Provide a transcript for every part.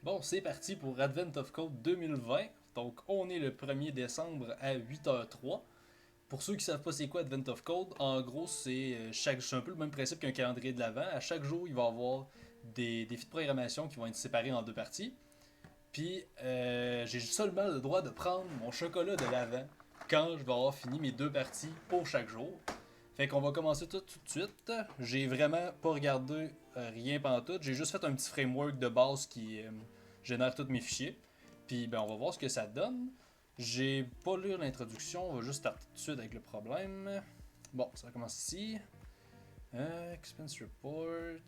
Bon, c'est parti pour Advent of Code 2020. Donc, on est le 1er décembre à 8h03. Pour ceux qui ne savent pas c'est quoi Advent of Code, en gros, c'est un peu le même principe qu'un calendrier de l'Avent. À chaque jour, il va y avoir des défis de programmation qui vont être séparés en deux parties. Puis, j'ai seulement le droit de prendre mon chocolat de l'Avent quand je vais avoir fini mes deux parties pour chaque jour. Fait qu'on va commencer tout de suite. J'ai vraiment pas regardé rien pantoute. J'ai juste fait un petit framework de base qui génère tous mes fichiers. Puis ben on va voir ce que ça donne. J'ai pas lu l'introduction, on va juste starter tout de suite avec le problème. Bon, ça commence ici. Expense report.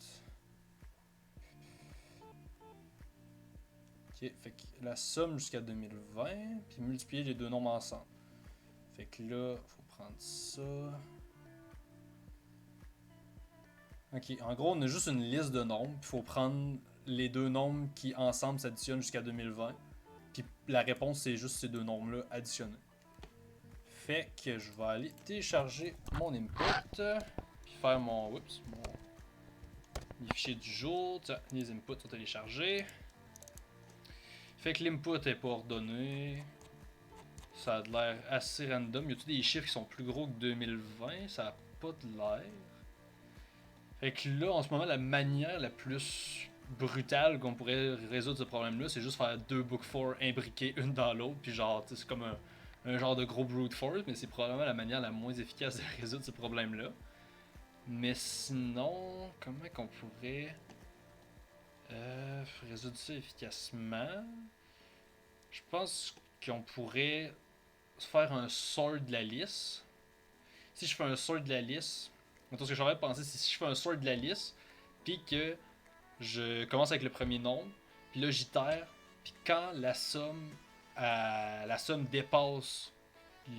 Ok, fait que la somme jusqu'à 2020, puis multiplier les deux nombres ensemble. Fait que là, faut prendre ça. Ok, en gros, on a juste une liste de nombres, puis il faut prendre les deux nombres qui ensemble s'additionnent jusqu'à 2020. Puis la réponse, c'est juste ces deux nombres-là additionnés. Fait que je vais aller télécharger mon input, puis faire mes fichiers du jour. Tiens, les inputs sont téléchargés. Fait que l'input est pas ordonné. Ça a l'air assez random. Y a-t-il des chiffres qui sont plus gros que 2020? Ça a pas de l'air. Fait que là, en ce moment, la manière la plus brutale qu'on pourrait résoudre ce problème-là, c'est juste faire deux book 4 imbriquées une dans l'autre, puis genre, c'est comme un genre de gros brute force, mais c'est probablement la manière la moins efficace de résoudre ce problème-là. Mais sinon, comment qu'on pourrait résoudre ça efficacement? Je pense qu'on pourrait faire un sort de la liste. Si je fais un sort de la liste, ce que j'aurais pensé, c'est si je fais un sort de la liste, puis que je commence avec le premier nombre, puis là j'itère, puis quand la somme dépasse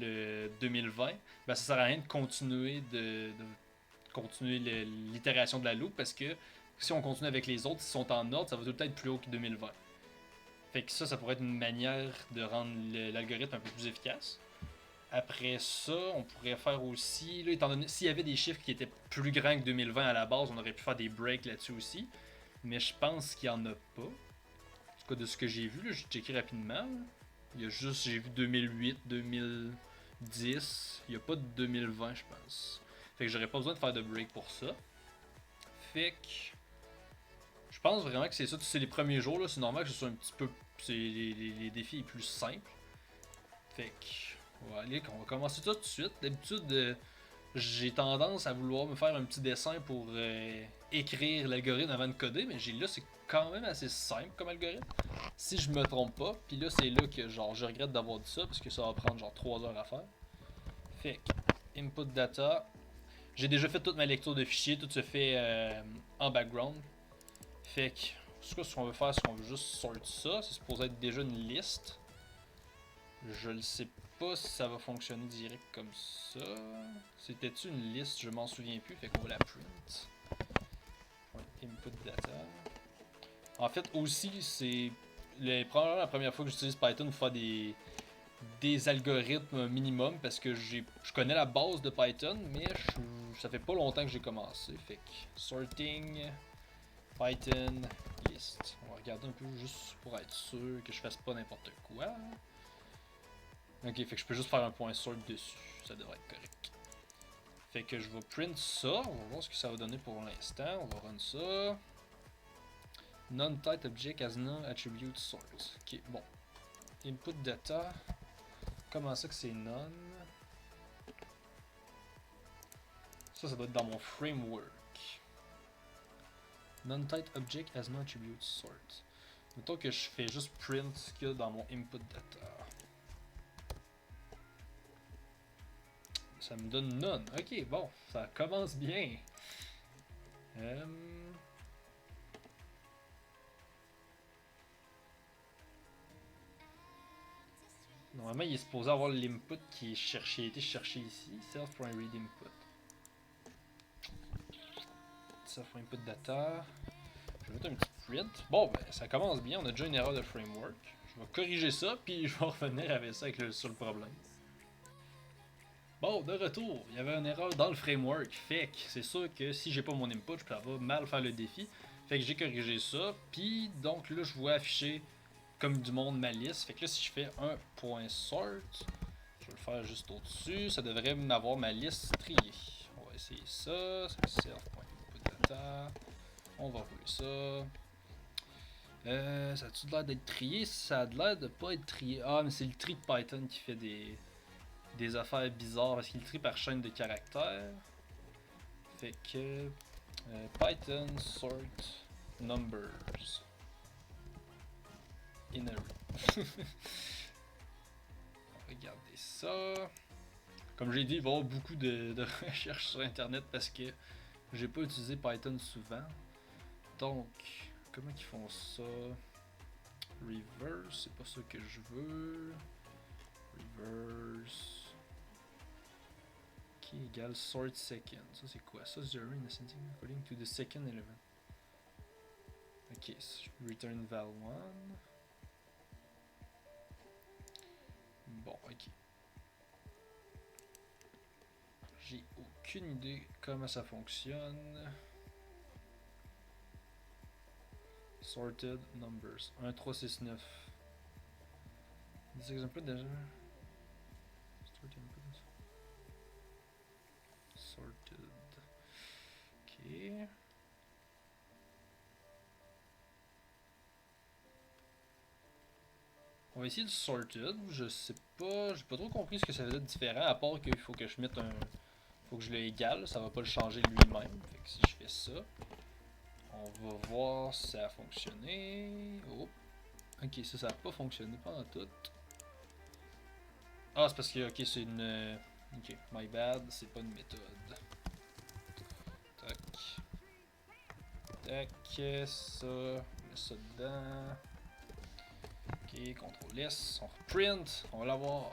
le 2020, ben ça sert à rien de continuer de continuer l'itération de la loupe parce que si on continue avec les autres, s'ils sont en ordre, ça va tout le temps être plus haut que 2020. Fait que ça pourrait être une manière de rendre l'algorithme un peu plus efficace. Après ça, on pourrait faire aussi, là, étant donné, s'il y avait des chiffres qui étaient plus grands que 2020 à la base, on aurait pu faire des breaks là-dessus aussi. Mais je pense qu'il n'y en a pas. En tout cas, de ce que j'ai vu, là, j'ai checké rapidement. Là. Il y a juste, j'ai vu 2008, 2010. Il n'y a pas de 2020, je pense. Fait que j'aurais pas besoin de faire de break pour ça. Fait que. Je pense vraiment que c'est ça. C'est les premiers jours, là. C'est normal que ce soit un petit peu. C'est les défis les plus simples. Fait que. On va commencer ça tout de suite. D'habitude, j'ai tendance à vouloir me faire un petit dessin pour écrire l'algorithme avant de coder, mais là c'est quand même assez simple comme algorithme. Si je me trompe pas, puis là c'est là que genre je regrette d'avoir dit ça parce que ça va prendre genre 3 heures à faire. Fait que input data, j'ai déjà fait toute ma lecture de fichiers, tout se fait en background. Fait que ce qu'on veut faire, c'est qu'on veut juste sort ça, c'est supposé être déjà une liste. Je le sais pas si ça va fonctionner direct comme ça. C'était-tu une liste? Je m'en souviens plus, fait qu'on va la print. Ouais, input data. En fait, aussi, c'est probablement la première fois que j'utilise Python pour faire des algorithmes minimum parce que je connais la base de Python, mais ça fait pas longtemps que j'ai commencé. Fait que sorting Python list. On va regarder un peu juste pour être sûr que je fasse pas n'importe quoi. Ok, fait que je peux juste faire un point sort dessus. Ça devrait être correct. Fait que je vais print ça. On va voir ce que ça va donner pour l'instant. On va run ça. Non-type object as no attribute source. Ok, bon. Input data. Comment ça que c'est none? Ça doit être dans mon framework. Non-type object as no attribute source. Mettons que je fais juste print ce qu'il y a dans mon input data. Ça me donne none. Ok, bon, ça commence bien. Normalement, il est supposé avoir l'input qui a été cherché ici. Self.read input. Self.input data. Je vais mettre un petit print. Bon, ben, ça commence bien. On a déjà une erreur de framework. Je vais corriger ça, puis je vais revenir avec ça sur le problème. Bon, de retour, il y avait une erreur dans le framework. Fait que c'est sûr que si j'ai pas mon input, je peux avoir mal faire le défi. Fait que j'ai corrigé ça. Puis donc là, je vois afficher comme du monde ma liste. Fait que là, si je fais un point sort, je vais le faire juste au-dessus. Ça devrait m'avoir ma liste triée. On va essayer ça. C'est self.inputData. On va rouler ça. Ça a-tu l'air d'être trié? Ça a l'air de pas être trié. Ah, mais c'est le tri de Python qui fait des affaires bizarres parce qu'il trie par chaîne de caractères. Fait que Python sort numbers in array. Regardez ça. Comme j'ai dit, il va y avoir beaucoup de recherches sur internet parce que j'ai pas utilisé Python souvent. Donc, comment ils font ça? Reverse, c'est pas ça que je veux. Reverse. Qui égale sort second. Ça c'est quoi? Ça zero in ascending according to the second element. Ok, return val 1. Bon, ok. J'ai aucune idée comment ça fonctionne. Sorted numbers. 1, 3, 6, 9. Des exemples déjà. Sorted. Ok. On va essayer le sorted. Je sais pas. J'ai pas trop compris ce que ça faisait de différent. À part qu'il faut que je mette un. Faut que je le égale. Ça va pas le changer lui-même. Fait que si je fais ça. On va voir si ça a fonctionné. Oh. Ok, ça a pas fonctionné pendant tout. Ah, c'est parce que, ok, c'est une. Ok, my bad, c'est pas une méthode. Tac. Tac, ça. Mets ça dedans. Ok, CTRL S. On reprint. On va l'avoir.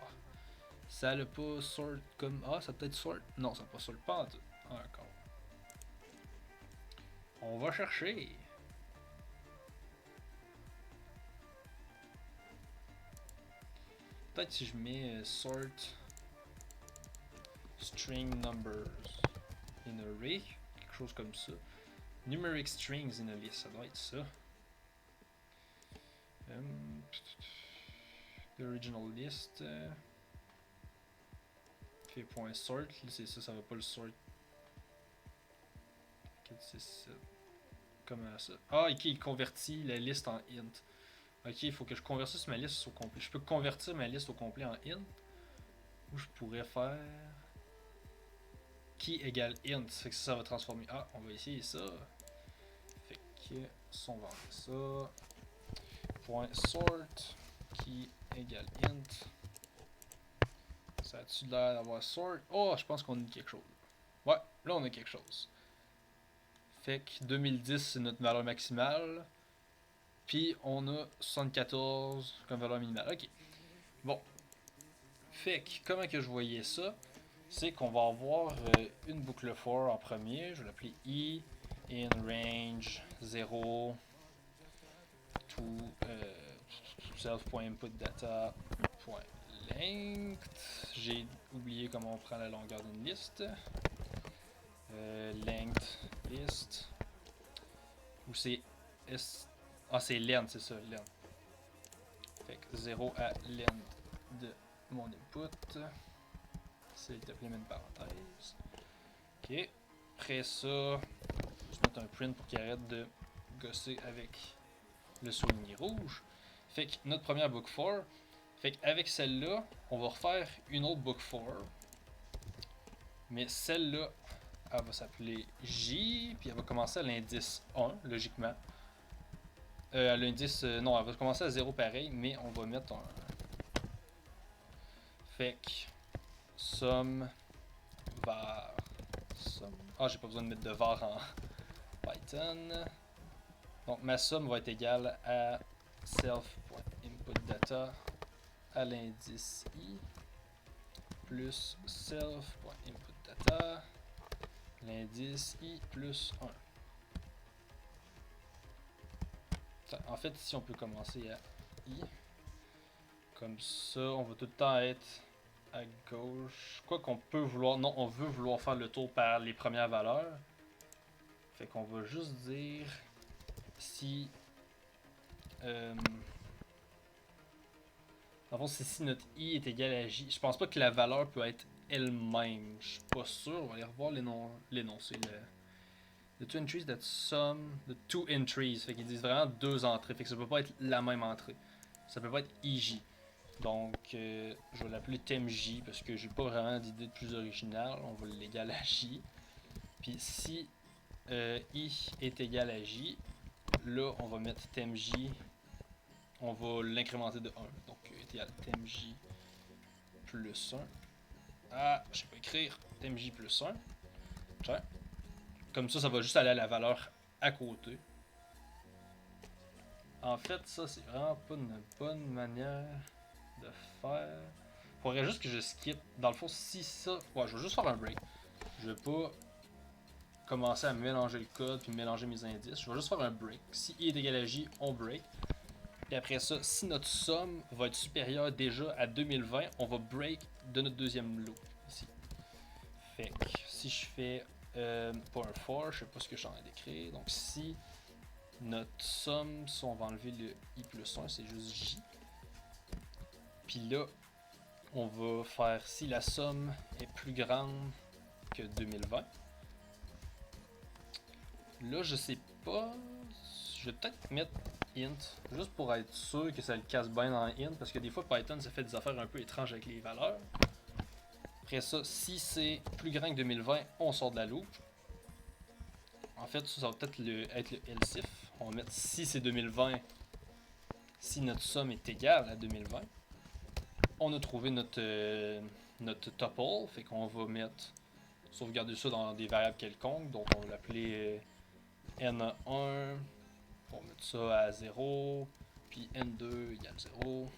Ça l'a pas sort comme. Ah, ça peut-être sort. Non, ça n'a pas sort pas en tout. Ah, d'accord. On va chercher. Peut-être si je mets sort string numbers in array, quelque chose comme ça. Numeric strings in a list, ça doit être ça. The original list. Fait point sort, c'est ça, ça va pas le sort. C'est ça. Comment ça? Ah, ok, il convertit la liste en int. Ok, il faut que je convertisse ma liste au complet. Je peux convertir ma liste au complet en int. Ou je pourrais faire key égale int. Fait que ça va transformer. Ah, on va essayer ça. Fait que on va enlever ça. Point sort key égale int. Ça a-tu l'air d'avoir sort? Oh, je pense qu'on a quelque chose. Ouais, là on a quelque chose. Fait que 2010 c'est notre valeur maximale. Puis on a 74 comme valeur minimale. Ok. Bon. Fait que comment que je voyais ça? C'est qu'on va avoir une boucle for en premier. Je vais l'appeler i in range 0 to self.inputData.length. J'ai oublié comment on prend la longueur d'une liste. Length list. Ou c'est S. Ah, c'est length, c'est ça, length. Fait que 0 à length de mon input. C'est appelé une parenthèse. Ok. Après ça, je vais mettre un print pour qu'il arrête de gosser avec le souligné rouge. Fait que notre première book for. Fait qu'avec celle-là, on va refaire une autre book for. Mais celle-là, elle va s'appeler J. Puis elle va commencer à l'indice 1, logiquement. À l'indice. Non, elle va commencer à 0 pareil, mais on va mettre un. Fait que somme var. Somme. Ah, j'ai pas besoin de mettre de var en Python. Donc ma somme va être égale à self.inputData à l'indice i plus self.inputData l'indice i plus 1. En fait, ici on peut commencer à i. Comme ça, on va tout le temps être à gauche. Quoi qu'on peut vouloir. Non, on veut vouloir faire le tour par les premières valeurs. Fait qu'on va juste dire si... en fond, c'est si notre i est égal à j. Je pense pas que la valeur peut être elle-même. Je suis pas sûr. On va aller revoir l'énoncé. The two entries that sum the two entries. Fait qu'ils disent vraiment deux entrées. Fait que ça peut pas être la même entrée. Ça peut pas être ij. Donc, je vais l'appeler TemJ parce que j'ai pas vraiment d'idée de plus originale. On va l'égal à j. Puis si i est égal à j, là, on va mettre TemJ. On va l'incrémenter de 1. Donc, est égal à TemJ plus 1. Ah, je sais pas écrire. TemJ plus 1. Tiens. Comme ça va juste aller à la valeur à côté. En fait, ça, c'est vraiment pas une bonne manière de faire. Faudrait juste que je skip. Dans le fond, si ça... Ouais, je vais juste faire un break. Je vais pas commencer à mélanger le code puis mélanger mes indices. Je vais juste faire un break. Si i est égal à j, on break. Puis après ça, si notre somme va être supérieure déjà à 2020, on va break de notre deuxième loop ici. Fait que si je fais pas un for, je sais pas ce que je suis en train d'écrire. Donc si notre somme, si on va enlever le i plus 1, c'est juste j. Puis là, on va faire si la somme est plus grande que 2020. Là, je sais pas. Je vais peut-être mettre int, juste pour être sûr que ça le casse bien dans int, parce que des fois Python ça fait des affaires un peu étranges avec les valeurs. Après ça, si c'est plus grand que 2020, on sort de la loupe. En fait, ça va peut-être être le else if. On va mettre si c'est 2020, si notre somme est égale à 2020. On a trouvé notre tuple, fait qu'on va mettre sauvegarder ça dans des variables quelconques, donc on va l'appeler n1, on va mettre ça à 0, puis n2 égale 0.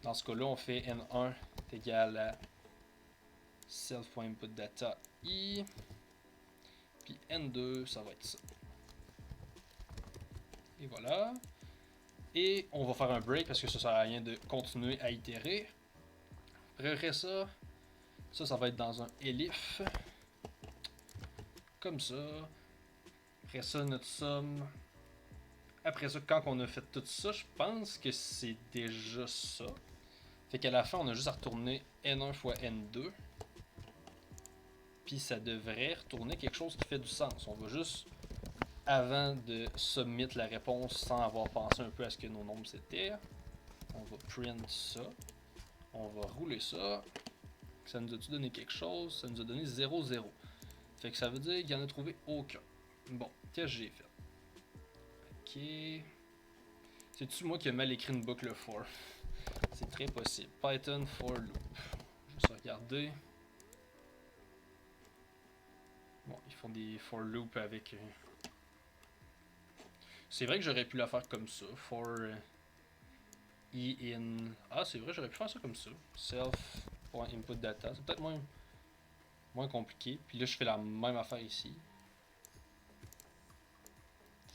Dans ce cas-là, on fait n1 est égal à self.inputData i, puis n2, ça va être ça. Et voilà. Et on va faire un break parce que ça sert à rien de continuer à itérer. Après ça, ça va être dans un elif. Comme ça. Après ça, notre somme. Après ça, quand on a fait tout ça, je pense que c'est déjà ça. Fait qu'à la fin, on a juste à retourner n1 fois n2. Puis ça devrait retourner quelque chose qui fait du sens. On va juste, avant de submit la réponse sans avoir pensé un peu à ce que nos nombres c'était, on va print ça. On va rouler ça. Ça nous a-tu donné quelque chose? Ça nous a donné 0, 0. Fait que ça veut dire qu'il n'y en a trouvé aucun. Bon, qu'est-ce que j'ai fait? Ok. C'est-tu moi qui ai mal écrit une boucle for? C'est très possible. Python for loop. Je vais regarder. Bon, ils font des for loop avec... C'est vrai que j'aurais pu la faire comme ça. For i in... Ah, c'est vrai, j'aurais pu faire ça comme ça. Self.inputData. C'est peut-être moins compliqué. Puis là, je fais la même affaire ici.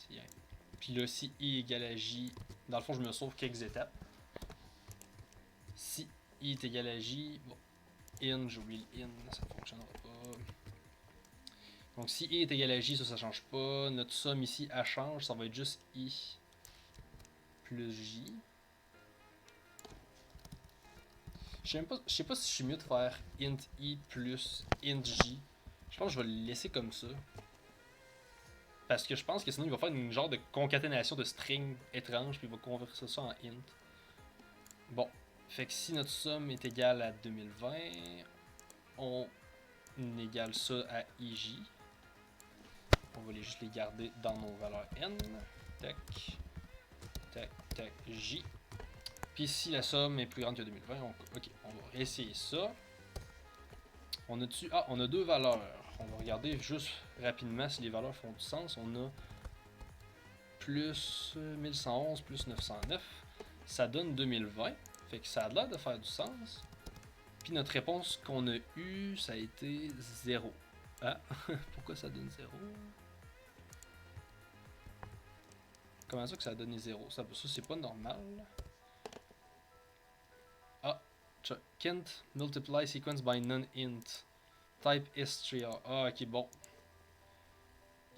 Tiens. Puis là, si i égale à j, dans le fond, je me sauve quelques étapes. Si i est égal à j, bon, in, j'oublie le in, ça ne fonctionnera pas. Donc si i est égal à j, ça ne change pas. Notre somme ici, elle change, ça va être juste i plus j. Je sais pas si je suis mieux de faire int i plus int j. Je pense que je vais le laisser comme ça. Parce que je pense que sinon il va faire une genre de concaténation de string étrange, puis il va convertir ça en int. Bon, fait que si notre somme est égale à 2020, on égale ça à ij. On va juste les garder dans nos valeurs n. Tac, tac, tac, j. Puis si la somme est plus grande que 2020, ok, on va réessayer ça. On a deux valeurs. On va regarder juste rapidement si les valeurs font du sens. On a plus 1111 plus 909. Ça donne 2020. Fait que ça a l'air de faire du sens. Puis notre réponse qu'on a eue, ça a été 0. Ah, pourquoi ça donne 0? Comment ça que ça a donné 0? Ça c'est pas normal. Ah, can't multiply sequence by non-int. Type str. Ah, ok, bon.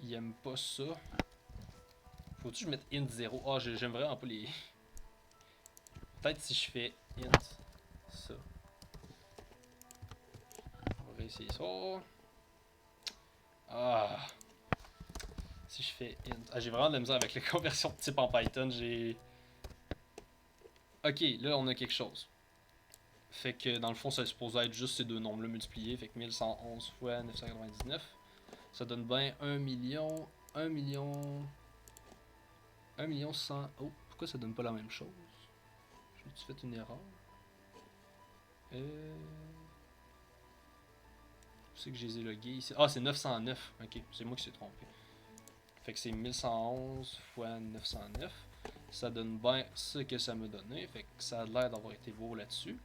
Il aime pas ça. Faut-tu que je mette int 0? Ah, j'aime vraiment pas les... Peut-être si je fais int ça. On va réessayer ça. Ah. Si je fais int... Ah, j'ai vraiment de la misère avec les conversions de type en Python. Ok, là on a quelque chose. Fait que dans le fond, ça est supposé être juste ces deux nombres-là multipliés. Fait que 1111 fois 999. Ça donne bien 1 million. 1 million. 1 million 100. Oh, pourquoi ça donne pas la même chose? J'ai-tu fait une erreur? C'est que je les ai logués ici. Ah, c'est 909. Ok, c'est moi qui s'est trompé. Fait que c'est 1111 fois 909. Ça donne bien ce que ça m'a donné. Fait que ça a l'air d'avoir été beau là-dessus.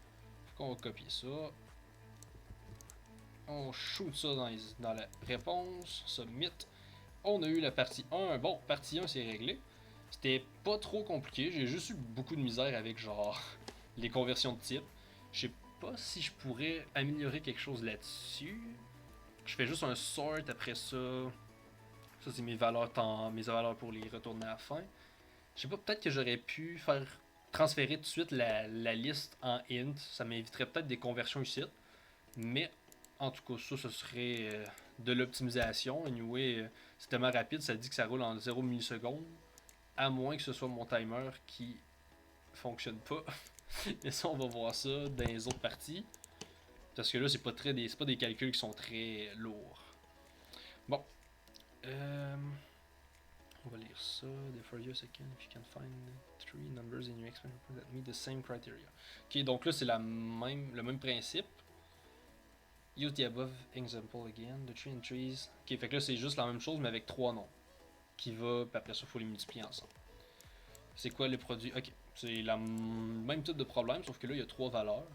Fait qu'on va copier ça. On shoot ça dans la réponse. Submit. On a eu la partie 1. Bon, partie 1, c'est réglé. C'était pas trop compliqué. J'ai juste eu beaucoup de misère avec genre les conversions de type. Je sais pas si je pourrais améliorer quelque chose là-dessus. Je fais juste un sort après ça. Ça, c'est mes valeurs pour les retourner à la fin. Je sais pas, peut-être que j'aurais pu faire transférer tout de suite la liste en int. Ça m'éviterait peut-être des conversions ici. Mais en tout cas, ça, ce serait de l'optimisation. Anyway, c'est tellement rapide, ça dit que ça roule en 0 millisecondes. À moins que ce soit mon timer qui fonctionne pas. Mais ça, on va voir ça dans les autres parties. Parce que là, c'est pas des calculs qui sont très lourds. Bon. On va lire ça. For you a second, if you can find three numbers in your experiment that meet the same criteria. Ok, donc là, c'est le même principe. Use the above example again. The three entries. Ok, fait que là, c'est juste la même chose, mais avec trois noms. Qui va, puis après ça, il faut les multiplier ensemble. C'est quoi les produits? Ok, c'est le même type de problème, sauf que là, il y a trois valeurs.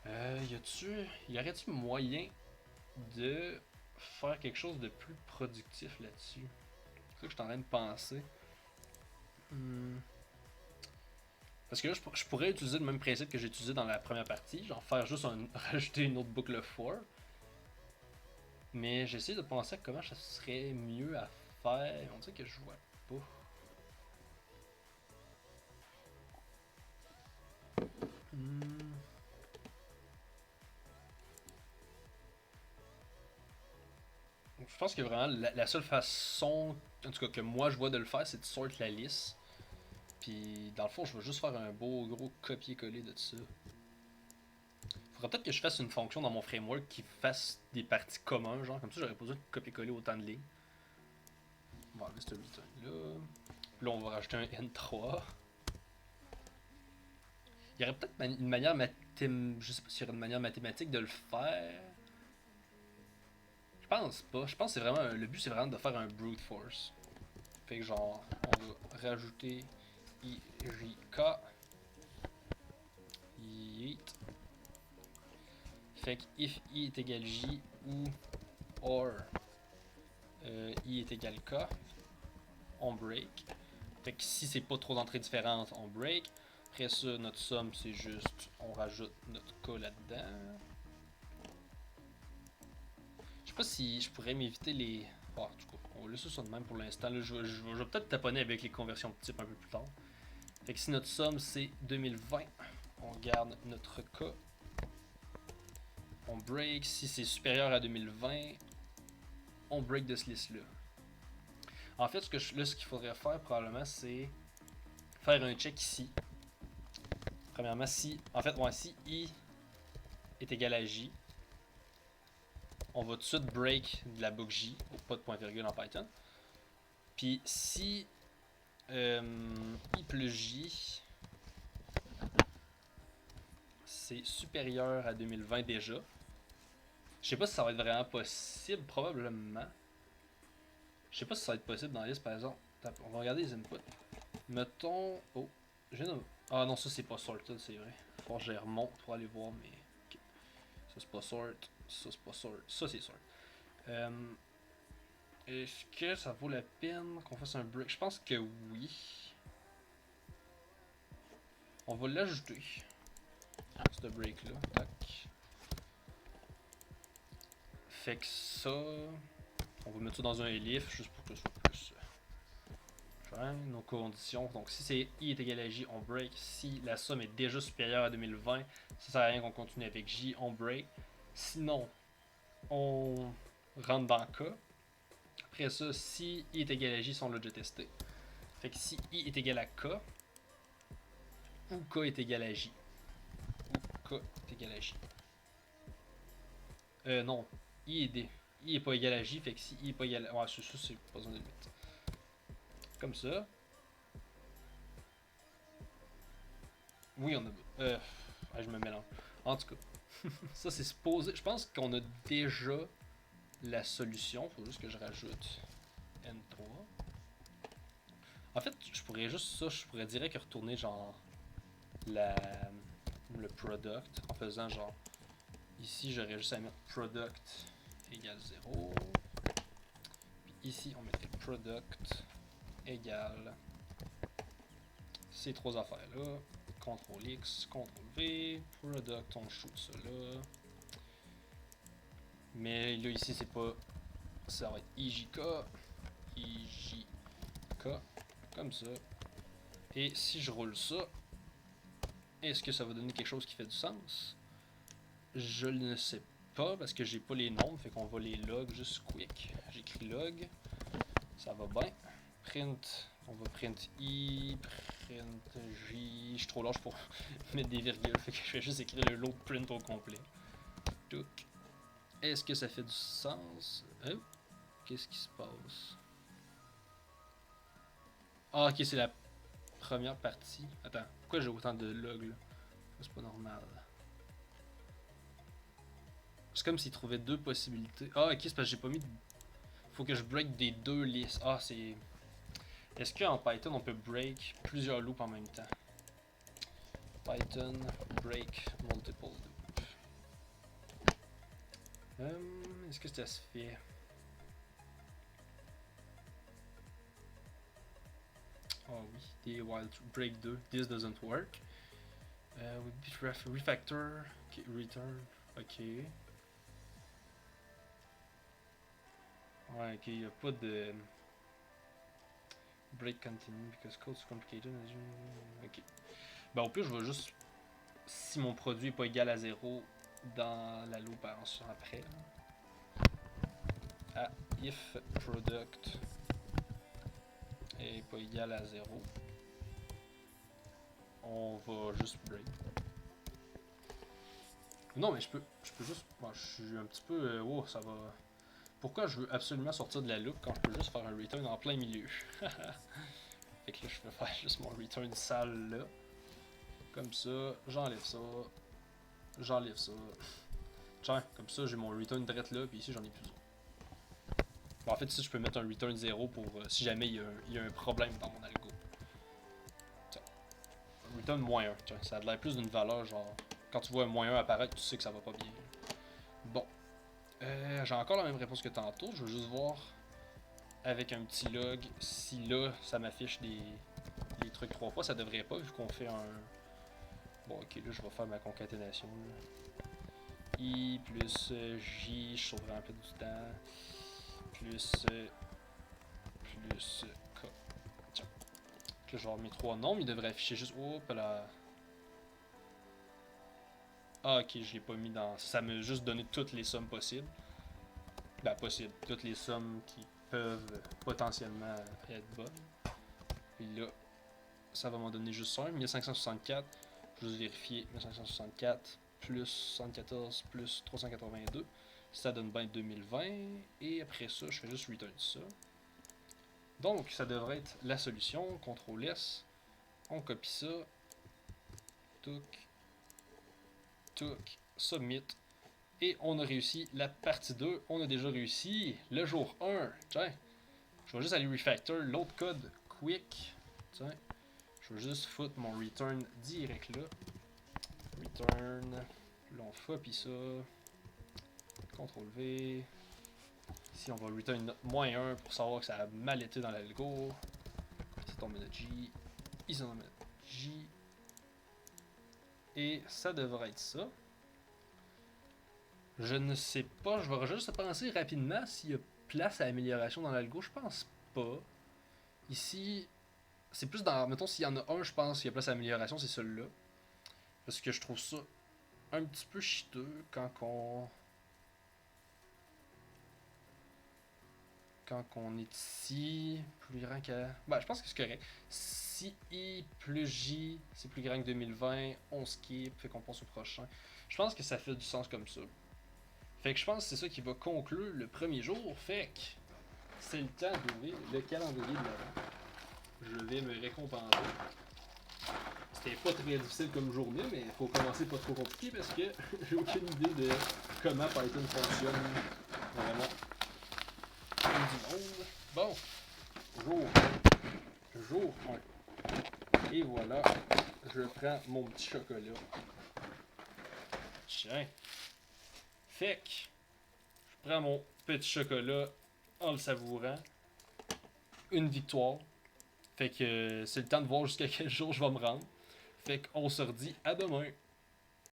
Y aurait-tu moyen de faire quelque chose de plus productif là-dessus? C'est ça que je suis en train de penser. Parce que là, je pourrais utiliser le même principe que j'ai utilisé dans la première partie, genre faire juste rajouter une autre boucle for. Mais j'essaie de penser à comment ça serait mieux à faire. On dirait que je vois pas. Je pense que vraiment la seule façon, en tout cas que moi je vois de le faire, c'est de sortir la liste. Puis dans le fond, je vais juste faire un beau gros copier-coller de ça. Faudrait peut-être que je fasse une fonction dans mon framework qui fasse des parties communs, genre comme ça j'aurais pas besoin de copier-coller autant de lignes. On va enlever ce return là. Puis là on va rajouter un N3. Il y aurait peut-être une manière je sais pas s'il y aurait une manière mathématique de le faire. Je pense pas. Je pense que c'est vraiment le but c'est vraiment de faire un brute force. Fait que genre on va rajouter IJK. Yeet. Fait que if I est égal J ou or I est égal K, on break. Fait que si c'est pas trop d'entrées différentes, on break. Après ça, notre somme, c'est juste, on rajoute notre K là-dedans. Je sais pas si je pourrais m'éviter les... en tout cas, on va laisser ça de même pour l'instant. Je vais peut-être taponner avec les conversions de type un peu plus tard. Fait que si notre somme, c'est 2020, on garde notre K. On break. Si c'est supérieur à 2020, on break de ce list-là. En fait, ce qu'il faudrait faire probablement, c'est faire un check ici. Premièrement, si I est égal à J, on va tout de suite break de la boucle J, pas de point virgule en Python. Puis si I plus J c'est supérieur à 2020 déjà, je sais pas si ça va être vraiment possible, probablement. Je sais pas si ça va être possible dans la liste par exemple. On va regarder les inputs. Mettons. Oh, ah non, ça c'est pas sorted, c'est vrai. Faut que je remonte pour aller voir, mais. Okay. Ça c'est pas sort. Ça c'est pas sort. Ça c'est sort. Est-ce que ça vaut la peine qu'on fasse un break? Je pense que oui. On va l'ajouter. Ce break là. Tac. Fait que ça. On va mettre ça dans un elif juste pour que ce soit plus Hein, nos conditions. Donc si c'est I est égal à J, on break. Si la somme est déjà supérieure à 2020, ça sert à rien qu'on continue avec J, on break. Sinon, on rentre dans K. Après ça, si I est égal à J, on l'a déjà testé. Fait que si I est égal à K, ou K est égal à J, ou K est égal à J. Non, I est pas égal à J, fait que si I est pas égal à... Ouais, ça c'est pas besoin de limite. Comme ça. Oui, on a... je me mélange. En tout cas, ça c'est supposé... Je pense qu'on a déjà la solution. Faut juste que je rajoute N3. En fait, je pourrais juste ça, je pourrais direct retourner genre le product en faisant genre... Ici, j'aurais juste à mettre product égale 0. Puis ici, on mettrait product égale ces trois affaires-là. CTRL X, CTRL V, product, on shoot ça là. Mais là, ici, c'est pas. Ça va être IJK, IJK, comme ça. Et si je roule ça, est-ce que ça va donner quelque chose qui fait du sens? Je ne sais pas parce que j'ai pas les nombres, fait qu'on va les log juste quick. J'écris log, ça va bien. Print, on va print I, print J. Je suis trop large pour mettre des virgules, fait que je vais juste écrire le lot print au complet. Est-ce que ça fait du sens? Qu'est-ce qui se passe? Ah, ok, c'est la première partie. Attends, pourquoi j'ai autant de logs là? C'est pas normal. C'est comme s'il trouvait deux possibilités. Ah, ok, c'est parce que j'ai pas mis de... Faut que je break des deux listes. Ah, c'est... Est-ce qu'en Python, on peut break plusieurs loops en même temps? Python break multiple loops. Est-ce que ça se fait? Ah oui, des while break 2. This doesn't work. Refactor, okay, return, ok. Ouais, ok, y a pas de break continue because code's complicated. Ok. Ben au plus, je vais juste, si mon produit est pas égal à 0 dans la loop après. Ah, if product est pas égal à 0, on va juste break. Non, mais je peux juste. Bon, je suis un petit peu. Oh, ça va. Pourquoi je veux absolument sortir de la loop quand je peux juste faire un return en plein milieu? Fait que là, je peux faire juste mon return sale là. Comme ça, j'enlève ça. J'enlève ça. Tiens, comme ça, j'ai mon return direct là, puis ici, j'en ai plus besoin. Bon, en fait, ici, je peux mettre un return 0 pour si jamais il y a un problème dans mon algo. Tiens. Return -1. Tiens, ça a l'air plus d'une valeur, genre. Quand tu vois un -1 apparaître, tu sais que ça va pas bien. Bon. J'ai encore la même réponse que tantôt. Je veux juste voir avec un petit log si là, ça m'affiche les trucs 3 fois. Ça devrait pas, vu qu'on fait un... Bon, ok, là, je vais faire ma concaténation. Là. I plus J, je sauverai un peu du temps. Plus K. Tiens. Là, je vais avoir mes 3 nombres. Il devrait afficher juste... Hop là. Ah, ok, je l'ai pas mis dans... Ça m'a juste donné toutes les sommes possibles. Ben, possible. Toutes les sommes qui peuvent potentiellement être bonnes. Puis là, ça va m'en donner juste un. 1564. Je vais juste vérifier. 1564 plus 74 plus 382. Ça donne bien 2020. Et après ça, je fais juste return ça. Donc, ça devrait être la solution. CTRL S. On copie ça. Touk. Touk. Submit. Et on a réussi la partie 2. On a déjà réussi le jour 1. Tiens. Je vais juste aller refactor l'autre code quick. Tiens. Je vais juste foutre mon return direct là. Return. Là, on copie ça. CTRL V. Ici, on va return notre -1 pour savoir que ça a mal été dans l'algo. Ici, on met notre J. Ici, on met notre J. Et ça devrait être ça. Je ne sais pas. Je vais juste penser rapidement s'il y a place à amélioration dans l'algo. Je pense pas. Ici, c'est plus dans. Mettons, s'il y en a un, je pense, qu'il y a place à amélioration, c'est celui-là. Parce que je trouve ça un petit peu chiteux quand on est ici, plus grand qu'à. Ben, je pense que c'est correct. Si I plus J, c'est plus grand que 2020, on skip, fait qu'on pense au prochain. Je pense que ça fait du sens comme ça. Fait que je pense que c'est ça qui va conclure le premier jour. Fait que c'est le temps d'ouvrir le calendrier de l'avant. Je vais me récompenser. C'était pas très difficile comme journée, mais il faut commencer pas trop compliqué parce que j'ai aucune idée de comment Python fonctionne vraiment comme du monde. Bon, jour 1. Jour 1. Et voilà, je prends mon petit chocolat. Tiens. Fait que je prends mon petit chocolat en le savourant. Une victoire. Fait que c'est le temps de voir jusqu'à quel jour je vais me rendre. Fait qu'on se redit à demain.